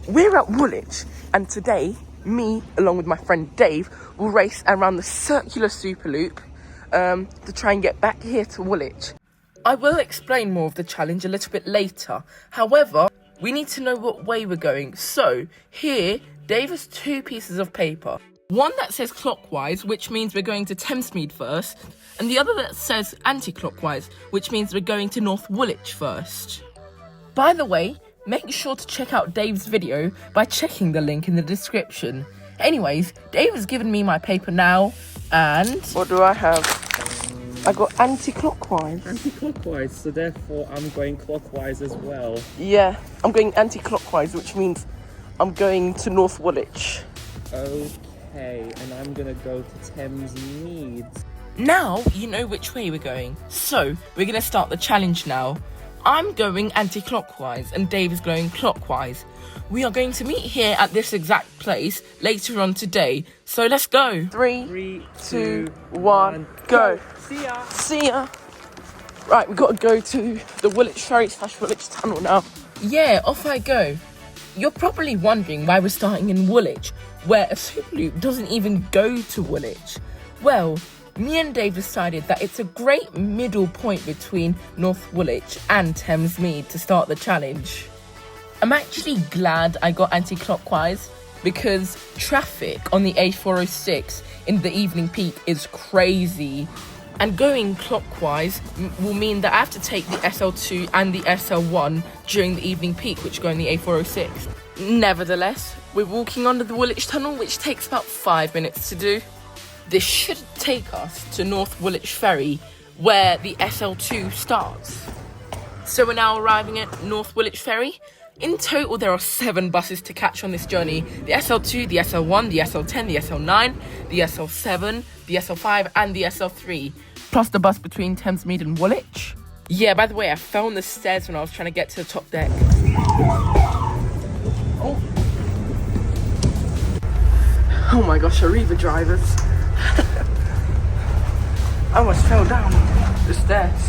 we're at Woolwich, and today, me, along with my friend Dave, will race around the circular Superloop to try and get back here to Woolwich. I will explain more of the challenge a little bit later. However, we need to know what way we're going. So, here, Dave has 2 pieces of paper. One that says clockwise, which means we're going to Thamesmead first, and the other that says anti-clockwise, which means we're going to North Woolwich first. By the way, make sure to check out Dave's video by checking the link in the description. Anyways, Dave has given me my paper now, and... what do I have? I got anti-clockwise. Anti-clockwise, so therefore I'm going clockwise as well. Yeah, I'm going anti-clockwise, which means I'm going to North Woolwich. Okay, and I'm gonna go to Thamesmead. Now you know which way we're going, so we're gonna start the challenge now. I'm going anti-clockwise and Dave is going clockwise. We are going to meet here at this exact place later on today, so let's go. 3, 2, 1, go. See ya. See ya. Right, we've got to go to the Woolwich Ferry / Woolwich Tunnel now. Yeah, off I go. You're probably wondering why we're starting in Woolwich, where a Superloop doesn't even go to Woolwich. Well, me and Dave decided that it's a great middle point between North Woolwich and Thamesmead to start the challenge. I'm actually glad I got anti-clockwise because traffic on the A406 in the evening peak is crazy. And going clockwise will mean that I have to take the SL2 and the SL1 during the evening peak, which go in the A406. Nevertheless, we're walking under the Woolwich Tunnel, which takes about 5 minutes to do. This should take us to North Woolwich Ferry, where the SL2 starts. So we're now arriving at North Woolwich Ferry. In total, there are 7 buses to catch on this journey. The SL2, the SL1, the SL10, the SL9, the SL7, the SL5 and the SL3. Plus the bus between Thamesmead and Woolwich. Yeah, by the way, I fell on the stairs when I was trying to get to the top deck. Oh my gosh, Arriva drivers. I almost fell down the stairs.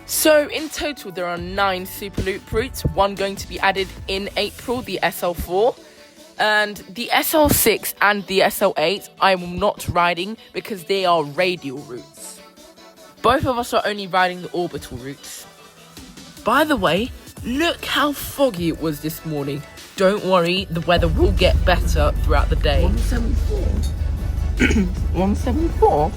So in total there are 9 Superloop routes, one going to be added in April, the SL4. And the SL6 and the SL8 I am not riding because they are radial routes. Both of us are only riding the orbital routes. By the way, look how foggy it was this morning. Don't worry, the weather will get better throughout the day. 174? 174?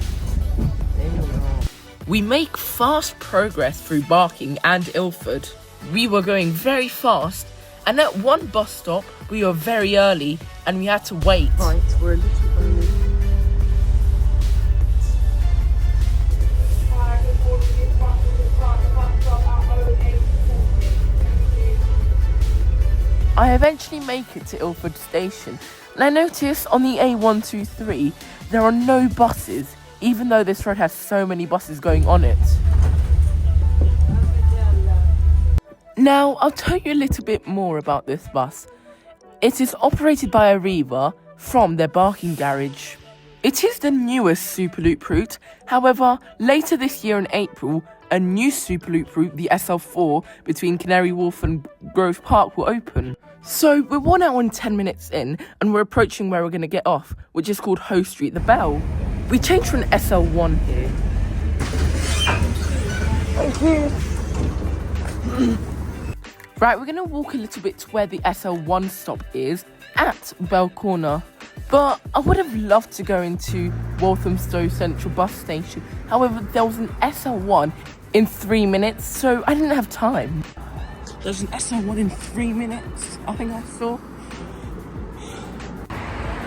We make fast progress through Barking and Ilford. We were going very fast, and at one bus stop we were very early and we had to wait. Right, we're a little early. I eventually make it to Ilford station, and I notice on the A123 there are no buses, even though this road has so many buses going on it. Now, I'll tell you a little bit more about this bus. It is operated by Arriva from their Barking garage. It is the newest Superloop route. However, later this year in April, a new Superloop route, the SL4, between Canary Wharf and Grove Park will open. So, we're 1 hour and 10 minutes in, and we're approaching where we're going to get off, which is called Hoe Street, the Bell. We changed for an SL1 here. Thank you. Right, we're going to walk a little bit to where the SL1 stop is, at Bell Corner. But I would have loved to go into Walthamstow Central Bus Station. However, there was an SL1 in 3 minutes, so I didn't have time. There's an SL1 in 3 minutes, I think I saw.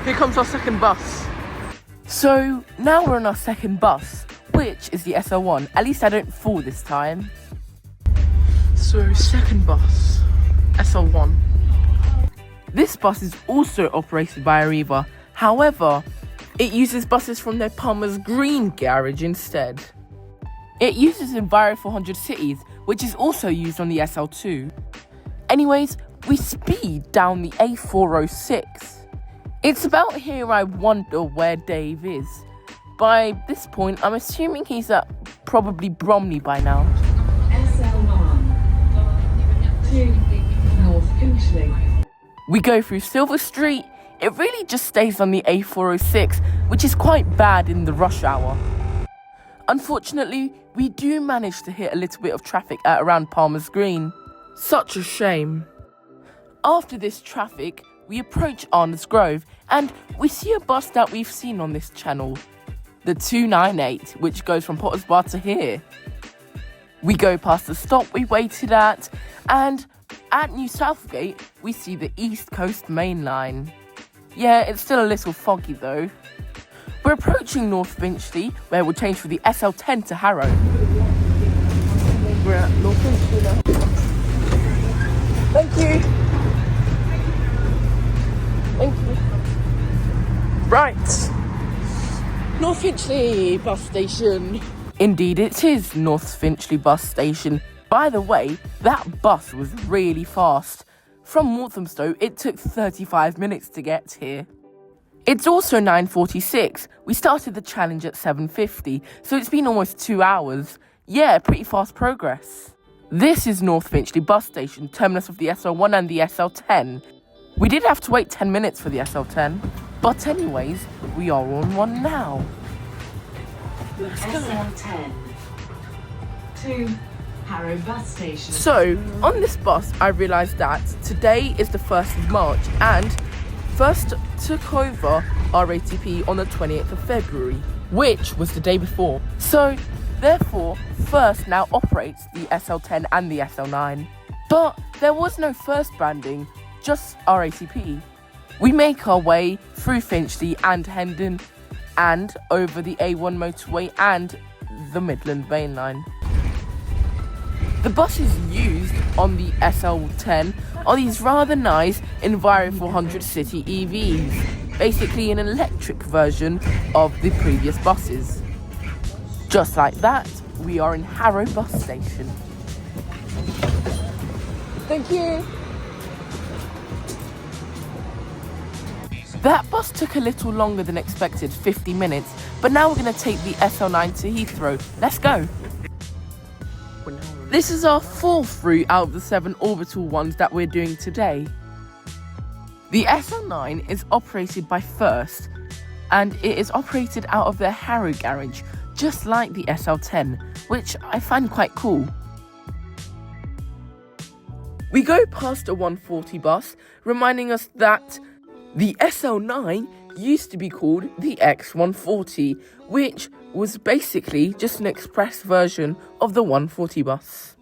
Here comes our second bus. So, now we're on our second bus, which is the SL1. At least I don't fall this time. So, second bus, SL1. This bus is also operated by Arriva. However, it uses buses from their Palmer's Green garage instead. It uses Enviro 400 cities, which is also used on the SL2. Anyways, we speed down the A406. It's about here I wonder where Dave is. By this point, I'm assuming he's at probably Bromley by now. SL1 to North Finchley. We go through Silver Street. It really just stays on the A406, which is quite bad in the rush hour. Unfortunately, we do manage to hit a little bit of traffic at around Palmer's Green. Such a shame. After this traffic, we approach Arnold's Grove and we see a bus that we've seen on this channel, the 298, which goes from Potter's Bar to here. We go past the stop we waited at, and at New Southgate, we see the East Coast Main Line. Yeah, it's still a little foggy though. We're approaching North Finchley, where we'll change for the SL10 to Harrow. We're at North Finchley now. Thank you. Thank you. Right. North Finchley bus station. Indeed, it is North Finchley bus station. By the way, that bus was really fast. From Walthamstow, it took 35 minutes to get here. It's also 9:46. We started the challenge at 7:50, so it's been almost 2 hours. Yeah, pretty fast progress. This is North Finchley bus station, terminus of the SL1 and the SL10. We did have to wait 10 minutes for the SL10, but anyways, we are on one now. Let's go. SL10 to Harrow bus station. So, on this bus, I realised that today is the 1st of March and First took over RATP on the 28th of February, which was the day before. So, therefore, First now operates the SL10 and the SL9. But there was no First branding, just RATP. We make our way through Finchley and Hendon and over the A1 motorway and the Midland Main Line. The buses used on the SL10 are these rather nice Enviro 400 City EVs, basically an electric version of the previous buses. Just like that, we are in Harrow bus station. Thank you. That bus took a little longer than expected, 50 minutes, but now we're going to take the SL9 to Heathrow. Let's go. This is our 4th route out of the 7 orbital ones that we're doing today. The SL9 is operated by First, and it is operated out of their Harrow garage, just like the SL10, which I find quite cool. We go past a 140 bus, reminding us that the SL9 used to be called the X140, which was basically just an express version of the 140 bus.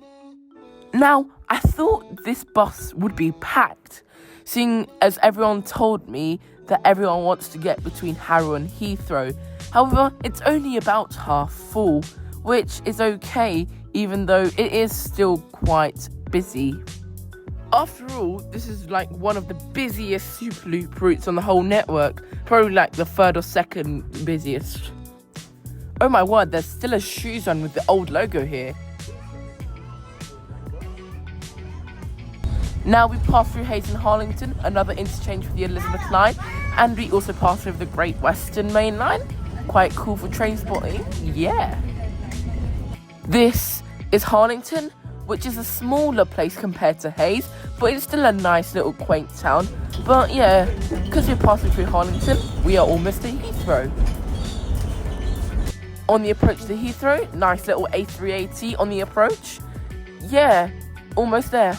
Now, I thought this bus would be packed, seeing as everyone told me that everyone wants to get between Harrow and Heathrow. However, it's only about half full, which is okay, even though it is still quite busy. After all, this is like one of the busiest Superloop routes on the whole network, probably like the 3rd or 2nd busiest. Oh my word, there's still a shoe zone with the old logo here. Now we pass through Hayes and Harlington, another interchange for the Elizabeth line, and we also pass over the Great Western Main Line. Quite cool for train spotting, yeah. This is Harlington, which is a smaller place compared to Hayes, but it's still a nice little quaint town. But yeah, because we're passing through Harlington, we are almost at Heathrow. On the approach to Heathrow, nice little A380 on the approach. Yeah, almost there.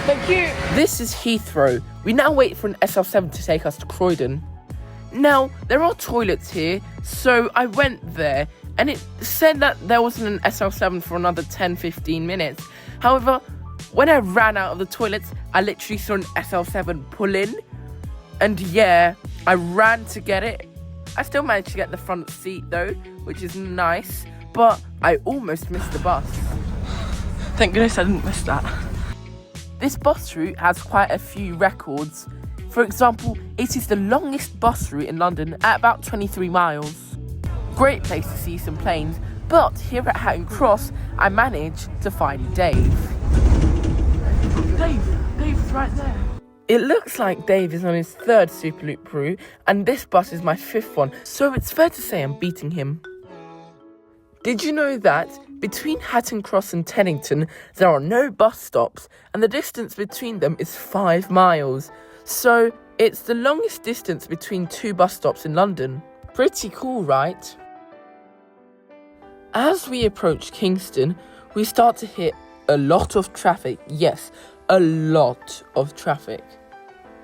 Thank you. This is Heathrow. We now wait for an SL7 to take us to Croydon. Now, there are toilets here, so I went there, and it said that there wasn't an SL7 for another 10-15 minutes. However, when I ran out of the toilets, I literally saw an SL7 pull in. And yeah, I ran to get it. I still managed to get the front seat though, which is nice. But I almost missed the bus. Thank goodness I didn't miss that. This bus route has quite a few records. For example, it is the longest bus route in London at about 23 miles. Great place to see some planes, but here at Hatton Cross, I managed to find Dave. Dave's right there. It looks like Dave is on his 3rd Superloop route, and this bus is my 5th one, so it's fair to say I'm beating him. Did you know that between Hatton Cross and Teddington, there are no bus stops and the distance between them is 5 miles? So it's the longest distance between 2 bus stops in London. Pretty cool, right? As we approach Kingston, we start to hit a lot of traffic. Yes, a lot of traffic.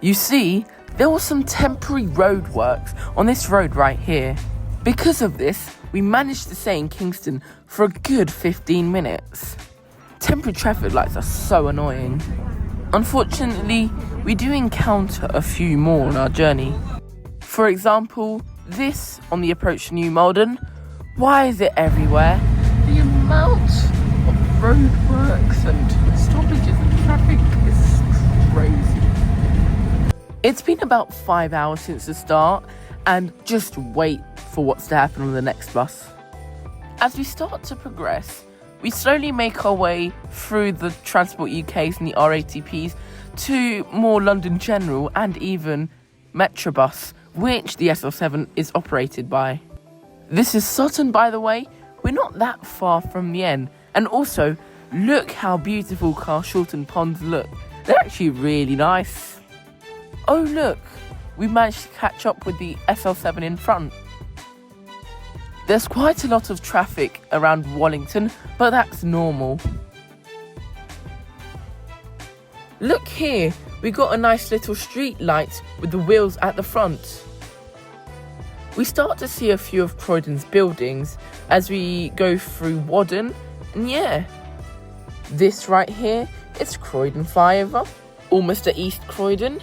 You see, there were some temporary roadworks on this road right here. Because of this, we managed to stay in Kingston for a good 15 minutes. Temporary traffic lights are so annoying. Unfortunately, we do encounter a few more on our journey. For example, this on the approach to New Malden. Why is it everywhere? The amount of roadworks and stoppages and traffic is crazy. It's been about 5 hours since the start, and just wait for what's to happen on the next bus. As we start to progress, we slowly make our way through the Transport UKs and the RATPs to more London General and even Metrobus, which the SL7 is operated by. This is Sutton, by the way. We're not that far from the end. And also, look how beautiful Carshalton Ponds look. They're actually really nice. Oh look, we managed to catch up with the SL7 in front. There's quite a lot of traffic around Wallington, but that's normal. Look here, we got a nice little street light with the wheels at the front. We start to see a few of Croydon's buildings as we go through Wadden, and yeah, this right here, it's Croydon Flyover, almost at East Croydon.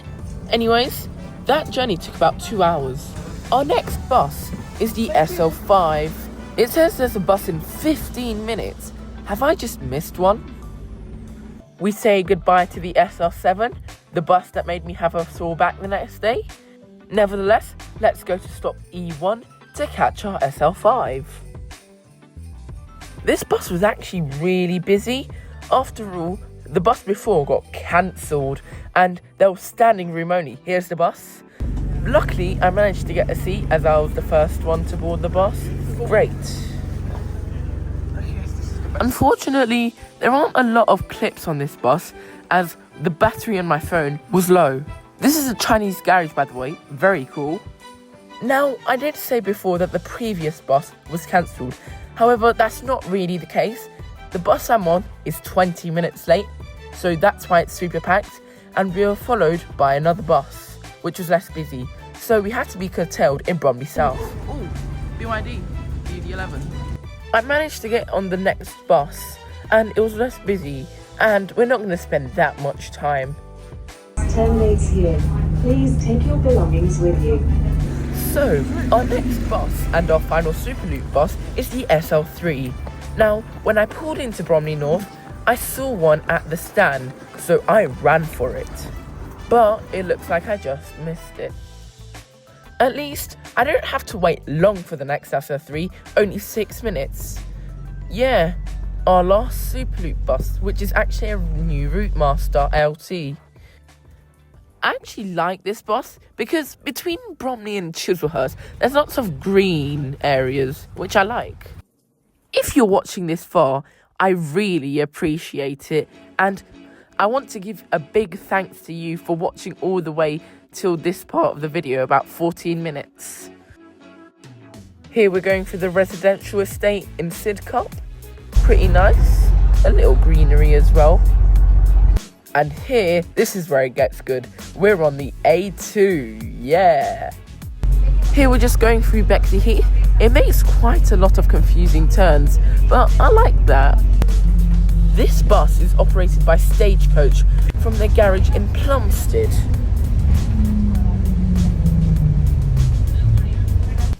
Anyways, that journey took about 2 hours. Our next bus is the SL5. It says there's a bus in 15 minutes. Have I just missed one? We say goodbye to the SL7, the bus that made me have a sore back the next day. Nevertheless, let's go to stop E1 to catch our SL5. This bus was actually really busy. After all, the bus before got cancelled and there was standing room only. Here's the bus. Luckily, I managed to get a seat as I was the first one to board the bus. Great. Unfortunately, there aren't a lot of clips on this bus as the battery on my phone was low. This is a Chinese garage, by the way. Very cool. Now, I did say before that the previous bus was cancelled. However, that's not really the case. The bus I'm on is 20 minutes late, so that's why it's super packed, and we were followed by another bus, which was less busy, so we had to be curtailed in Bromley South. Ooh, BYD, BD11. I managed to get on the next bus, and it was less busy, and we're not going to spend that much time. Terminates here. Please take your belongings with you. So, our next bus and our final Superloop bus is the SL3. Now, when I pulled into Bromley North, I saw one at the stand, so I ran for it. But it looks like I just missed it. At least, I don't have to wait long for the next SL3, only 6 minutes. Yeah, our last Superloop bus, which is actually a new Route Master LT. I actually like this bus because between Bromley and Chislehurst, there's lots of green areas, which I like. If you're watching this far, I really appreciate it, and I want to give a big thanks to you for watching all the way till this part of the video, about 14 minutes. Here we're going through the residential estate in Sidcup. Pretty nice, a little greenery as well. And here, this is where it gets good. We're on the A2, yeah. Here we're just going through Bexley Heath. It makes quite a lot of confusing turns, but I like that. This bus is operated by Stagecoach from their garage in Plumstead.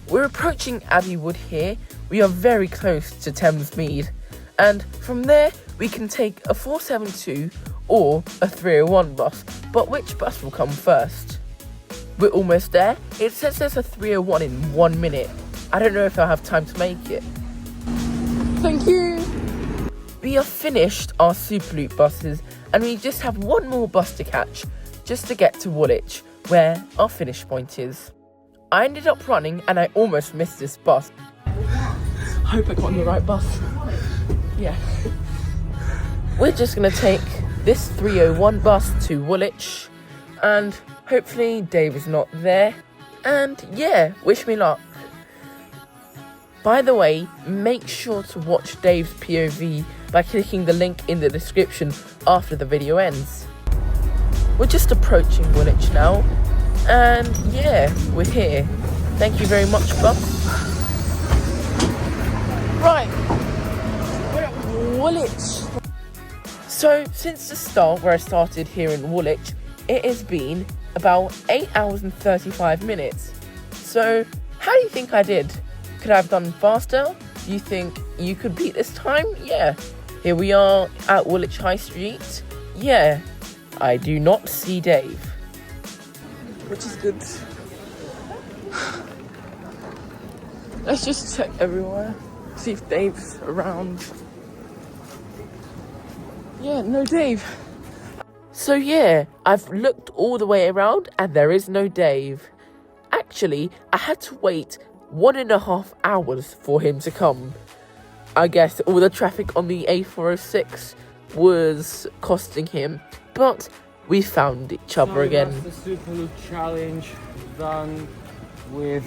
We're approaching Abbey Wood here. We are very close to Thames Mead. And from there, we can take a 472 or a 301 bus. But which bus will come first? We're almost there. It says there's a 301 in 1 minute. I don't know if I'll have time to make it. Thank you. We have finished our Superloop buses and we just have one more bus to catch just to get to Woolwich, where our finish point is. I ended up running and I almost missed this bus. hope I got on the right bus. Yeah. We're just gonna take this 301 bus to Woolwich, and hopefully Dave is not there. And yeah, wish me luck. By the way, make sure to watch Dave's POV by clicking the link in the description after the video ends. We're just approaching Woolwich now, and yeah, we're here. Thank you very much, bus. Right, we're at Woolwich. So, since the start where I started here in Woolwich, it has been about 8 hours and 35 minutes. So, how do you think I did? Could I have done faster? Do you think you could beat this time? Yeah. Here we are at Woolwich High Street. Yeah. I do not see Dave. Which is good. Let's just check everywhere. See if Dave's around. Yeah, no Dave. So yeah, I've looked all the way around and there is no Dave. Actually, I had to wait 1.5 hours for him to come. I guess all the traffic on the A406 was costing him, but we found each other again. That's the Superloop challenge done with,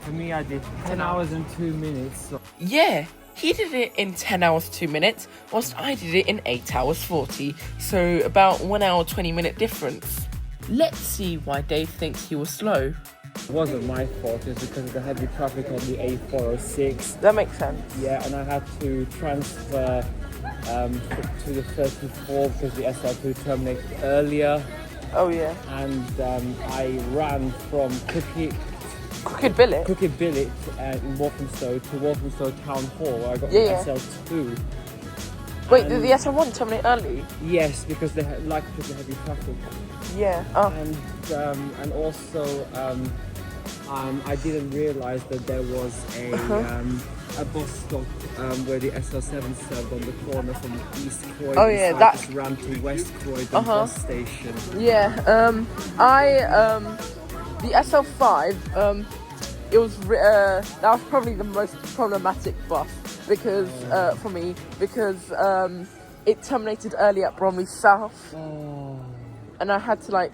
for me I did 10 hours and 2 minutes. So. Yeah, he did it in 10 hours 2 minutes, whilst I did it in 8 hours 40, so about 1 hour 20 minute difference. Let's see why Dave thinks he was slow. It wasn't my fault, it's because of the heavy traffic on the A406. That makes sense. Yeah, and I had to transfer to the 34 because the SL2 terminated earlier. Oh yeah. And I ran from Crooked Billet? Crooked Billet in Walthamstow to Walthamstow Town Hall where I got the SL2. Wait, did the SL1 terminate early? Yes, because they had because of heavy traffic. Yeah. Oh. And also I didn't realise that there was a bus stop where the SL7 served on the corner from East Croydon. Oh yeah, so that. I just ran to West Croydon bus station. Yeah. The SL5. It was that was probably the most problematic bus because for me because it terminated early at Bromley South, and I had to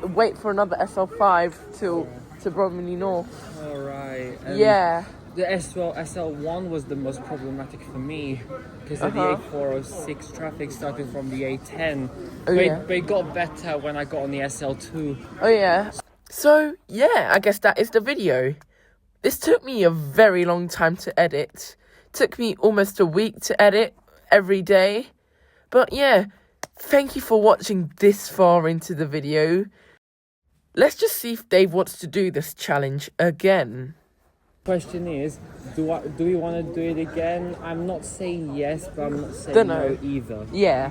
wait for another SL5 to Bromley North. Alright. Yeah. The SL1 was the most problematic for me because the A406 traffic started from the A10. But it got better when I got on the SL2. Oh yeah. So yeah, I guess that is the video. This took me a very long time to edit. Took me almost a week to edit every day. But yeah, thank you for watching this far into the video. Let's just see if Dave wants to do this challenge again. Question is, do we want to do it again? I'm not saying yes, but I'm not saying no either. Yeah.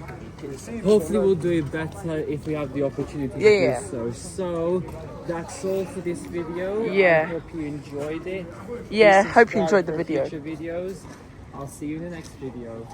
Hopefully we'll do it better if we have the opportunity to do so. So that's all for this video. Yeah. I hope you enjoyed it. Yeah, hope you enjoyed the video. Future videos. I'll see you in the next video.